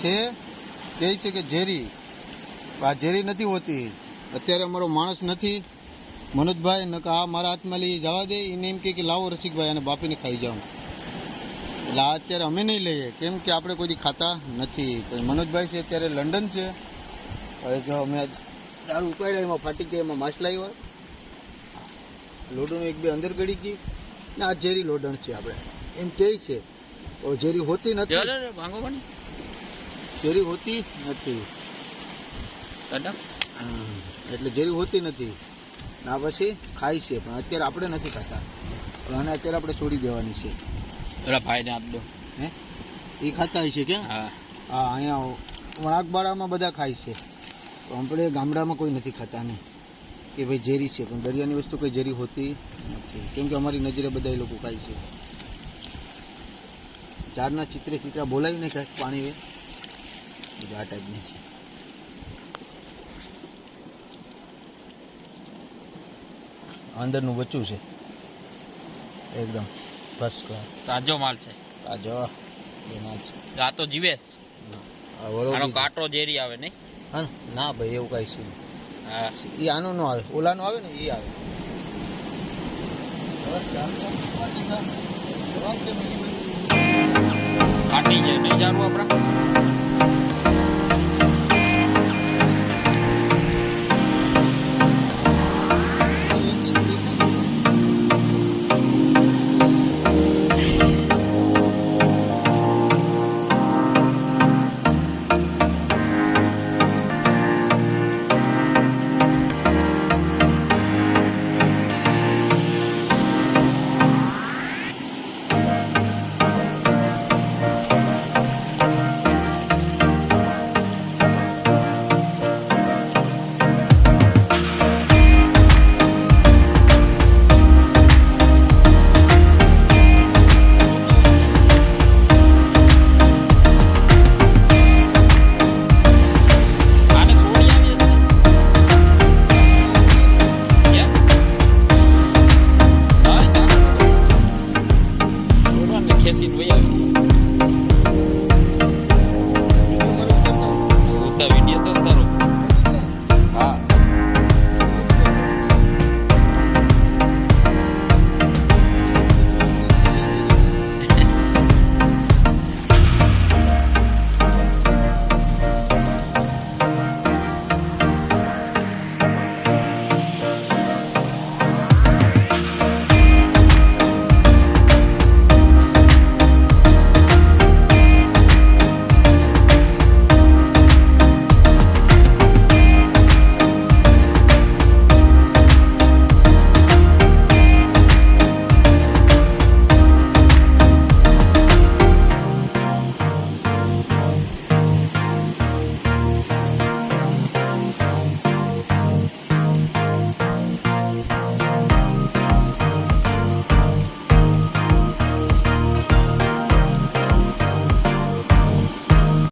છે કહે છે કે ઝેરી, આ ઝેરી નથી હોતી. અત્યારે અમારો માણસ નથી મનોજભાઈ, નકા આ મારા હાથમાં લઈ જવા દે. એને એમ કે લાવો રસિકભાઈ અને બાપીને ખાઈ જાઉં. એટલે આ અત્યારે અમે નહીં લઈએ, કેમ કે આપણે કોઈ ખાતા નથી. તો મનોજભાઈ છે અત્યારે લંડન છે. હવે જો અમે દારૂ ઉકાળ્યા, એમાં ફાટી ગઈ, એમાં માછલા આવ્યા, લોડણ એક બે અંદર ગળી ગઈ ને આ ઝેરી લોડણ છે. આપણે એમ કહે છે ઝેરી હોતી નથી, ઝેરી હોતી નથી, એટલે ઝેરી હોતી નથી. ના પછી ખાય છે, પણ અત્યારે આપણે નથી ખાતા. અને અત્યારે આપણે છોડી દેવાની છે. ભાઈને આપ દો. હે એ ખાતા હોય છે કે? હા હા, અહીંયા વણાકબારામાં બધા ખાય છે, તો આપણે ગામડામાં કોઈ નથી ખાતા ને કે ભાઈ ઝેરી છે. પણ દરિયાની વસ્તુ કોઈ ઝેરી હોતી નથી, કેમ કે અમારી નજરે બધા એ લોકો ખાય છે. ઝાડના ચિત્રા બોલાવીને ખાય પાણી એ આ ટાઈપની છે. અંદરનું બચ્ચું છે એકદમ ફર્સ્ટ ક્લાસ, તાજો માલ છે. તાજો એના છે. આ તો જીવેશ, આનો કાંટો ઝેરી આવે નહીં? હા ના ભાઈ, એવું કઈ છે હા, એ આનો નો આવે, ઓલાનો આવે ને એ આવે. કાટી જાય નહીં જાણવું આપણા.